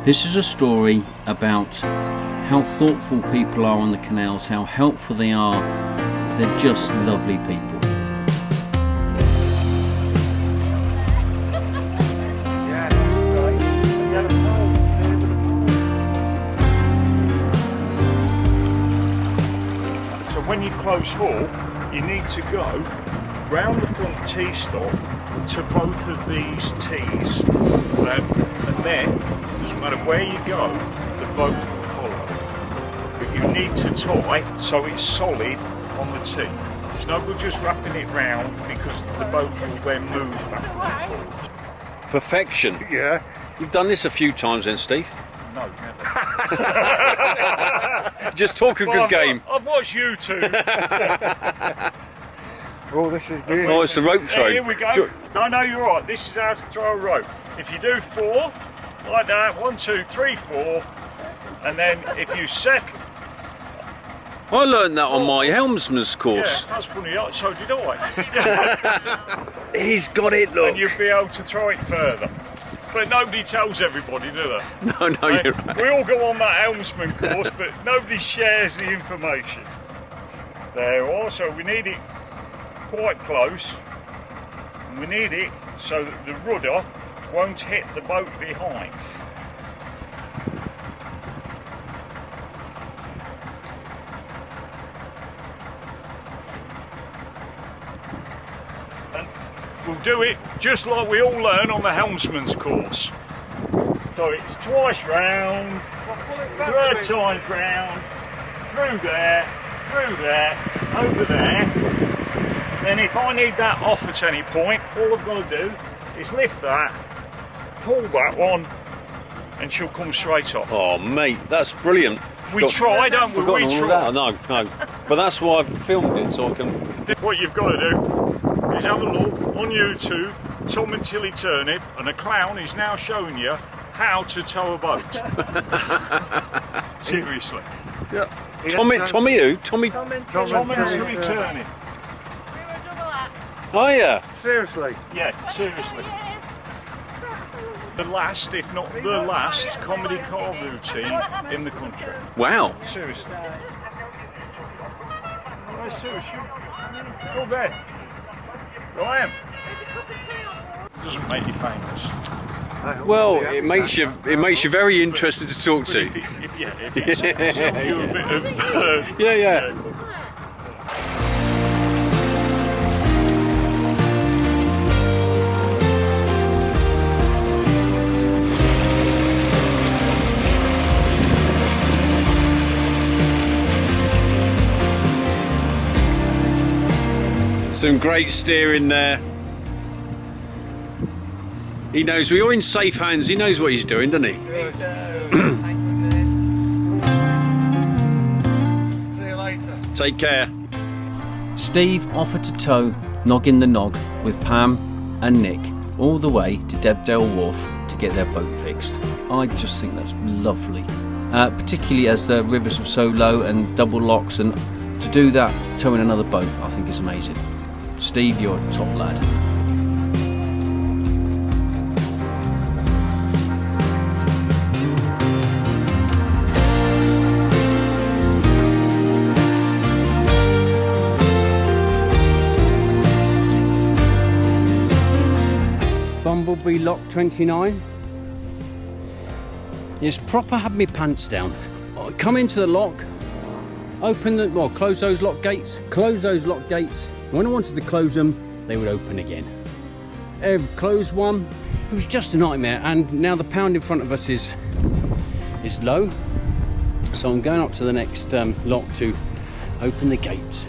This is a story about how thoughtful people are on the canals, how helpful they are. They're just lovely people. So when you close haul, you need to go round the front T-stop to both of these T's, and then, doesn't matter where you go, the boat will follow. But you need to tie so it's solid on the T. There's no good just wrapping it round because the boat will then move back and forth. Perfection. Yeah. You've done this a few times then, Steve? No, never. Just talk a good game. I've watched YouTube. Oh, this is good. Oh, it's the rope throw. Here we go. No, you're right. This is how to throw a rope. If you do 4, like that, 1, 2, 3, 4, and then if you settle. I learned that on my helmsman's course. Yeah, that's funny. So did I. He's got it, look. And you'll be able to throw it further. But nobody tells everybody, do they? No, you're right. We all go on that helmsman course, but nobody shares the information. There also, we need it quite close, and we need it so that the rudder won't hit the boat behind. And we'll do it just like we all learn on the helmsman's course. So it's twice round, 3 times round, through there, over there. Then if I need that off at any point, all I've got to do is lift that, pull that one, and she'll come straight off. Oh, mate, that's brilliant. We try, don't we? Forgotten We all try. that. No. But that's why I've filmed it, so I can... What you've got to do is have a look on YouTube, Tom and Tilly Turnip, and a clown is now showing you how to tow a boat. Seriously. Yeah. Tommy who? Tommy... Tom and Tilly Turnip. Oh, yeah. Seriously? Yeah, seriously. The last, if not the last, comedy car routine in the country. Wow. Seriously. No, seriously. Go there. I am. Doesn't make you famous. Well, it makes you very interesting to talk to. If it's you a bit of... Yeah. Some great steering there. He knows we're in safe hands. He knows what he's doing, doesn't he? See you later. Take care. Steve offered to tow Noggin the Nog with Pam and Nick all the way to Debdale Wharf to get their boat fixed. I just think that's lovely, particularly as the rivers are so low and double locks, and to do that towing another boat I think is amazing. Steve, you're a top lad. Bumblebee Lock 29. It's proper had me pants down. Come into the lock, close those lock gates. When I wanted to close them, they would open again. Closed one, it was just a nightmare. And now the pound in front of us is low, so I'm going up to the next lock to open the gates.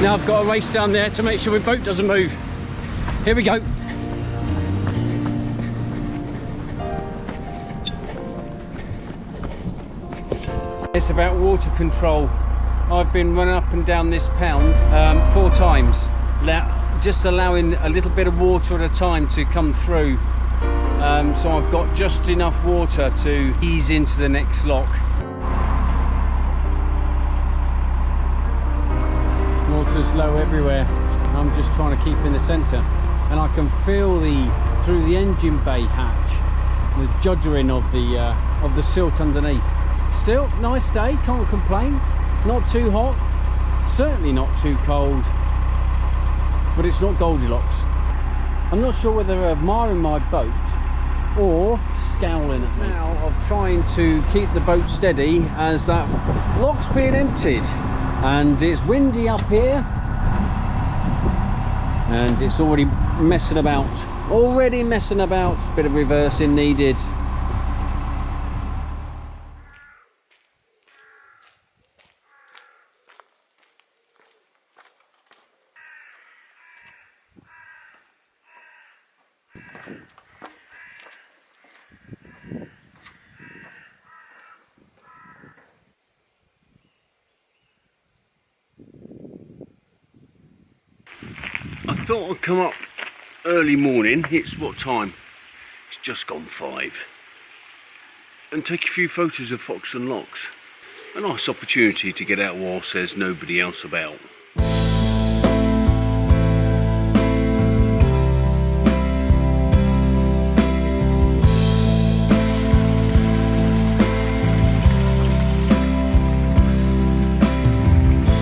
Now I've got to race down there to make sure my boat doesn't move. Here we go. It's about water control. I've been running up and down this pound 4 times, just allowing a little bit of water at a time to come through. So I've got just enough water to ease into the next lock. everywhere. I'm just trying to keep in the centre, and I can feel through the engine bay hatch the juddering of the silt underneath. Still, nice day, can't complain. Not too hot, certainly not too cold, but it's not Goldilocks. I'm not sure whether they're admiring my boat or scowling at me now of trying to keep the boat steady as that lock's being emptied, and it's windy up here and it's already messing about. Bit of reversing needed. I thought I'd come up early morning. It's what time? It's just gone 5. And take a few photos of Foxton Locks. A nice opportunity to get out whilst there's nobody else about.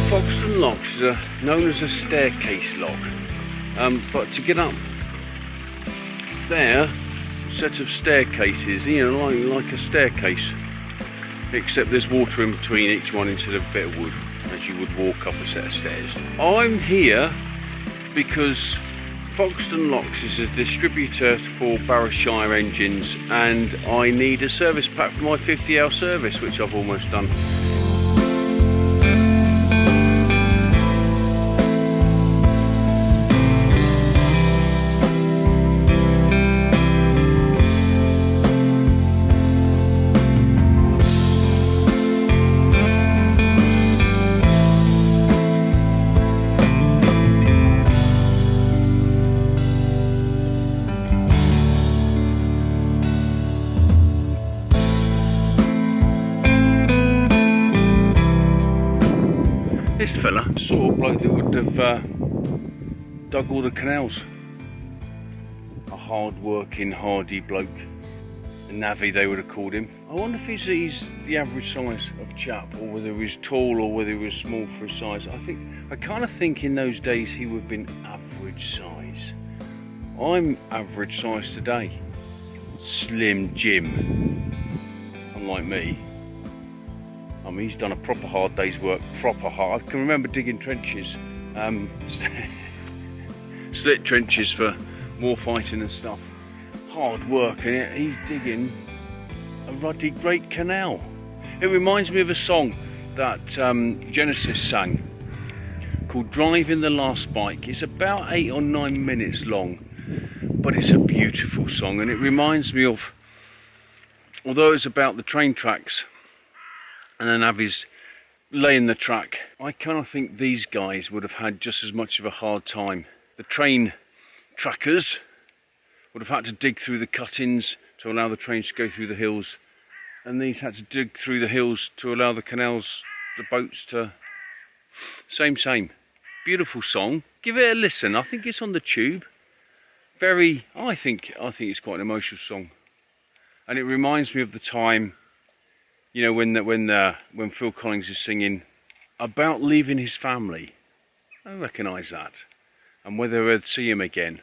Foxton Locks is known as a staircase lock. But to get up there, set of staircases, you know, like a staircase, except there's water in between each one instead of a bit of wood, as you would walk up a set of stairs. I'm here because Foxton Locks is a distributor for Barrowshire engines, and I need a service pack for my 50-hour service, which I've almost done. This fella, sort of bloke that would have dug all the canals. A hard-working, hardy bloke. A navvy, they would have called him. I wonder if he's the average size of chap, or whether he was tall, or whether he was small for his size. I kind of think in those days he would have been average size. I'm average size today. Slim Jim. Unlike me. I mean, he's done a proper hard day's work, proper hard. I can remember digging trenches, slit trenches for war fighting and stuff. Hard work, and he's digging a ruddy great canal. It reminds me of a song that Genesis sang called Driving the Last Bike. It's about 8 or 9 minutes long, but it's a beautiful song, and it reminds me of, although it's about the train tracks, and then Avi's laying the track, I kind of think these guys would have had just as much of a hard time. The train trackers would have had to dig through the cuttings to allow the trains to go through the hills, and these had to dig through the hills to allow the canals, the boats to... Same. Beautiful song. Give it a listen. I think it's on the tube. I think it's quite an emotional song, and it reminds me of the time, you know, when Phil Collins is singing about leaving his family. I recognise that. And whether I'd see him again,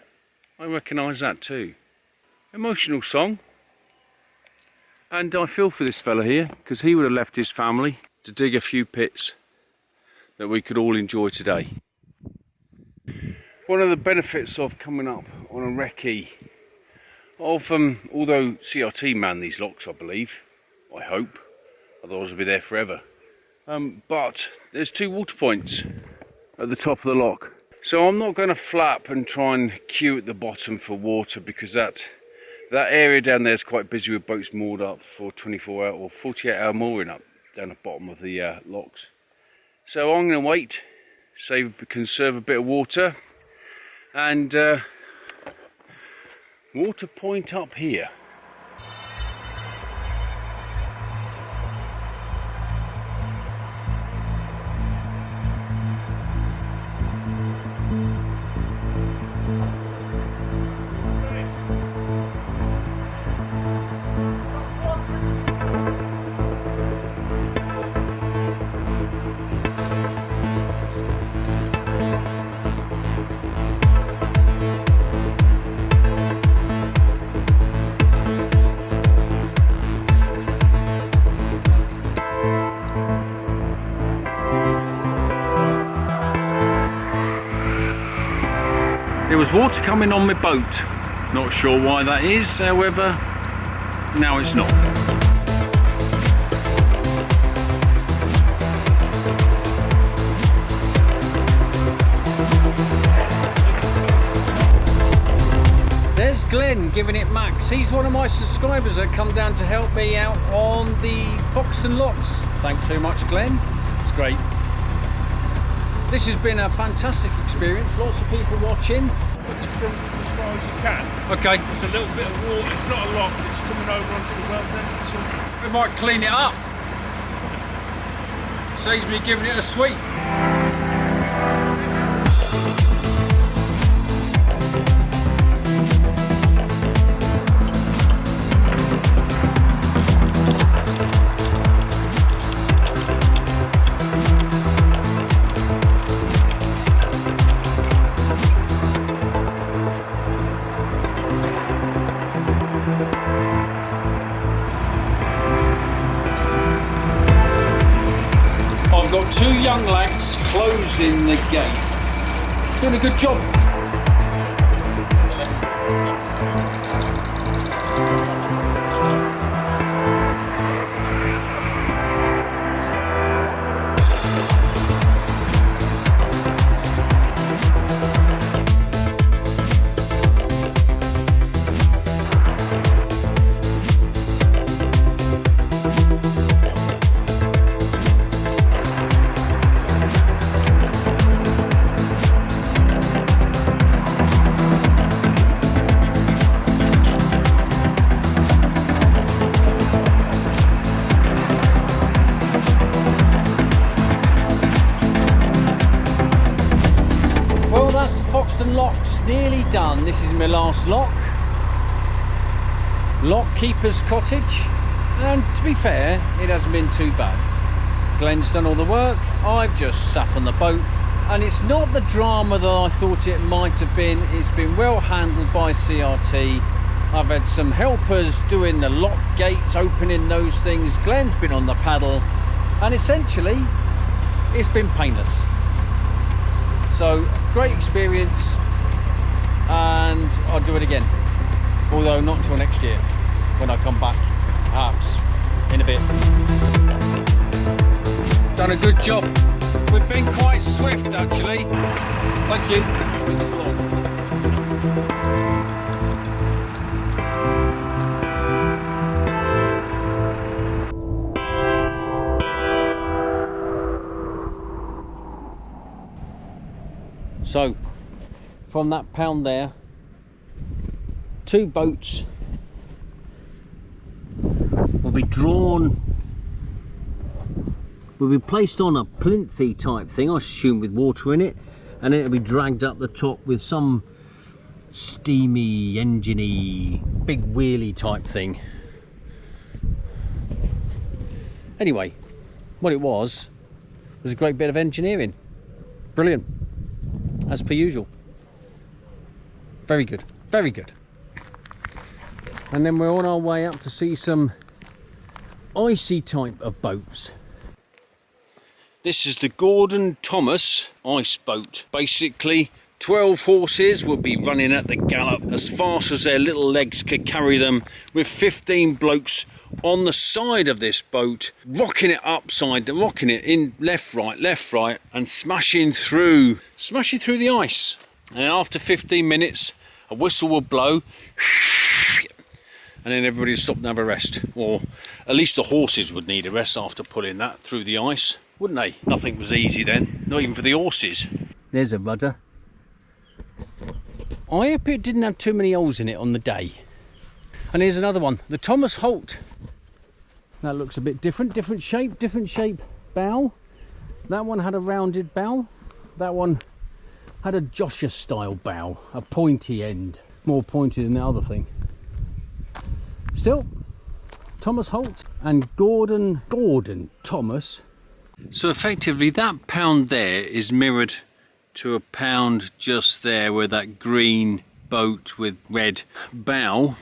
I recognise that too. Emotional song. And I feel for this fella here, because he would have left his family to dig a few pits that we could all enjoy today. One of the benefits of coming up on a recce of, although CRT man these locks, I believe, I hope, otherwise I'll be there forever. But there's 2 water points at the top of the lock. So I'm not going to flap and try and queue at the bottom for water, because that area down there is quite busy with boats moored up for 24-hour or 48-hour mooring up down the bottom of the locks. So I'm going to wait, conserve a bit of water, and water point up here. There was water coming on my boat. Not sure why that is, however, now it's not. There's Glenn giving it max. He's one of my subscribers that come down to help me out on the Foxton Locks. Thanks so much, Glenn. It's great. This has been a fantastic experience. Lots of people watching. Put the front as far as you can. Okay. There's a little bit of water. It's not a lot. It's coming over onto the well then. We might clean it up. Saves me giving it a sweep. I've got two young lads closing the gates. Doing a good job. Foxton Locks nearly done. This is my last lock. Lockkeeper's cottage, and to be fair, it hasn't been too bad. Glenn's done all the work, I've just sat on the boat, and it's not the drama that I thought it might have been. It's been well handled by CRT. I've had some helpers doing the lock gates, opening those things. Glenn's been on the paddle, and essentially it's been painless. So great experience, and I'll do it again, although not until next year when I come back, perhaps in a bit. Done a good job. We've been quite swift actually. Thank you. Thanks a lot. So, from that pound there, two boats will be drawn, will be placed on a plinthy type thing, I assume with water in it, and then it'll be dragged up the top with some steamy, engine-y, big wheelie type thing. Anyway, what it was a great bit of engineering. Brilliant. As per usual. Very good, very good. And then we're on our way up to see some icy type of boats. This is the Gordon Thomas ice boat. Basically 12 horses will be running at the gallop as fast as their little legs could carry them, with 15 blokes on the side of this boat, rocking it upside, rocking it in left, right, and smashing through the ice. And after 15 minutes, a whistle will blow, and then everybody will stop and have a rest. Or at least the horses would need a rest after pulling that through the ice, wouldn't they? Nothing was easy then, not even for the horses. There's a rudder. I hope it didn't have too many holes in it on the day. And here's another one, the Thomas Holt. That looks a bit different shape bow. That one had a rounded bow. That one had a Joshua style bow, a pointy end, more pointy than the other thing. Still, Thomas Holt and Gordon Thomas. So effectively that pound there is mirrored to a pound just there where that green boat with red bow.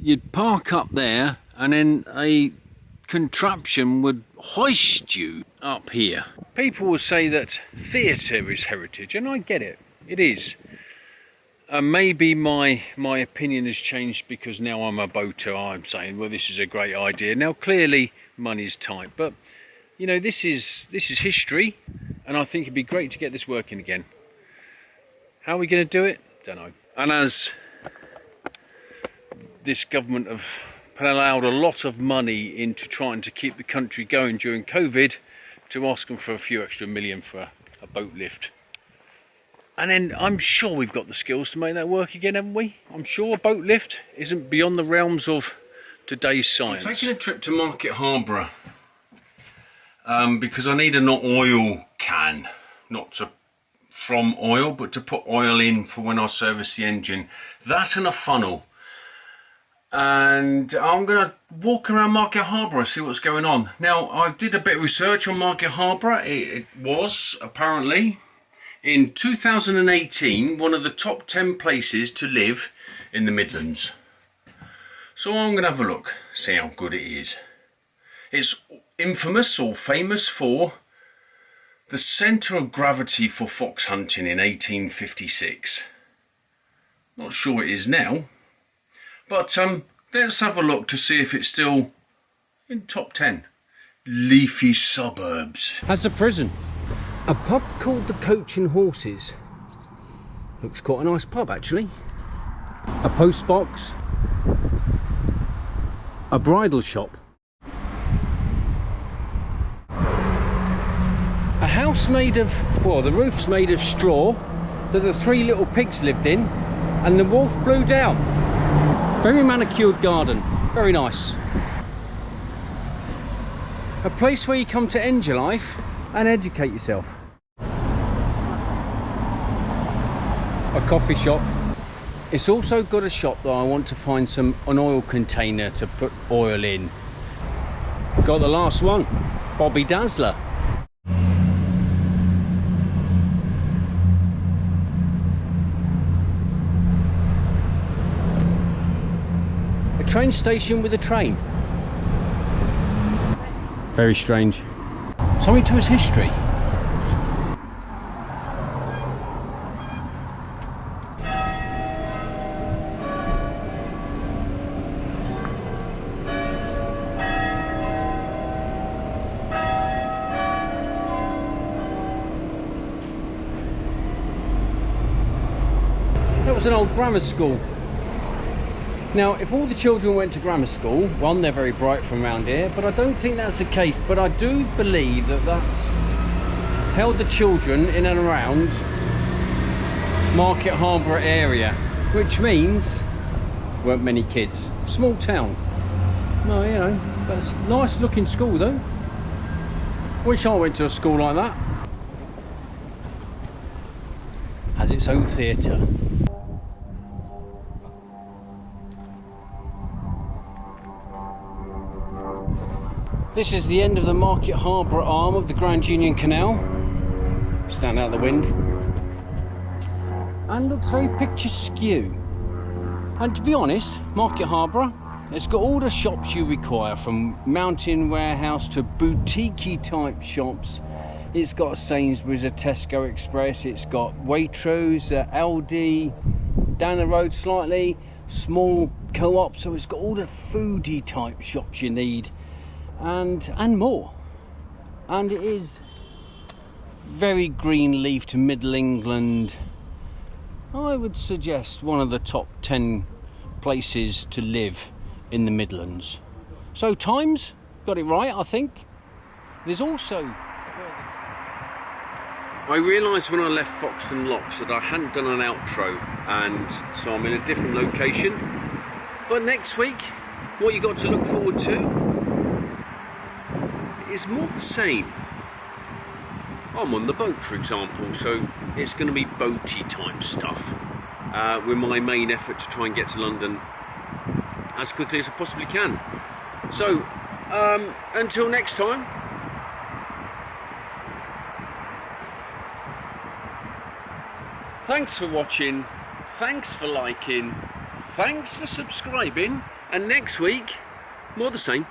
You'd park up there and then a contraption would hoist you up here. People will say that theatre is heritage, and I get it, it is. maybe my opinion has changed because now I'm a boater. I'm saying, well, this is a great idea. Now clearly money's tight, but you know, this is history, and I think it'd be great to get this working again. How are we going to do it? Don't know. And as this government have allowed a lot of money into trying to keep the country going during COVID, to ask them for a few extra million for a boat lift. And then I'm sure we've got the skills to make that work again, haven't we? I'm sure a boat lift isn't beyond the realms of today's science. I'm taking a trip to Market Harborough because I need an oil can, from oil, but to put oil in for when I service the engine. That and a funnel. And I'm going to walk around Market Harborough, see what's going on. Now, I did a bit of research on Market Harborough. It was, apparently, in 2018, one of the top 10 places to live in the Midlands. So I'm going to have a look, see how good it is. It's infamous or famous for the centre of gravity for fox hunting in 1856. Not sure it is now. But let's have a look to see if it's still in top 10. Leafy suburbs. Has a prison. A pub called the Coach and Horses. Looks quite a nice pub actually. A post box. A bridal shop. A house made of, well, the roof's made of straw that the 3 little pigs lived in, and the wolf blew down. Very manicured garden, very nice. A place where you come to end your life and educate yourself. A coffee shop. It's also got a shop that I want to find an oil container to put oil in. Got the last one, Bobby Dazzler. Train station with a train. Very strange. Something to its history. That was an old grammar school. Now, if all the children went to grammar school, one, they're very bright from around here, but I don't think that's the case. But I do believe that that's held the children in and around Market Harborough area, which means weren't many kids. Small town. No, you know, that's a nice looking school though. Wish I went to a school like that. Has its own theatre. This is the end of the Market Harborough arm of the Grand Union Canal. Stand out the wind. And looks very picturesque. And to be honest, Market Harborough, it's got all the shops you require, from mountain warehouse to boutique type shops. It's got a Sainsbury's, a Tesco Express, it's got Waitrose, Aldi, down the road slightly, small co-op, so it's got all the foodie type shops you need. And more. And it is very green leafed Middle England. I would suggest one of the top 10 places to live in the Midlands. So times, got it right, I think. There's also further... I realised when I left Foxton Locks that I hadn't done an outro, and so I'm in a different location. But next week, what you got to look forward to is more the same. I'm on the boat, for example, so it's going to be boaty type stuff, with my main effort to try and get to London as quickly as I possibly can. So until next time, thanks for watching, thanks for liking, thanks for subscribing, and next week more the same.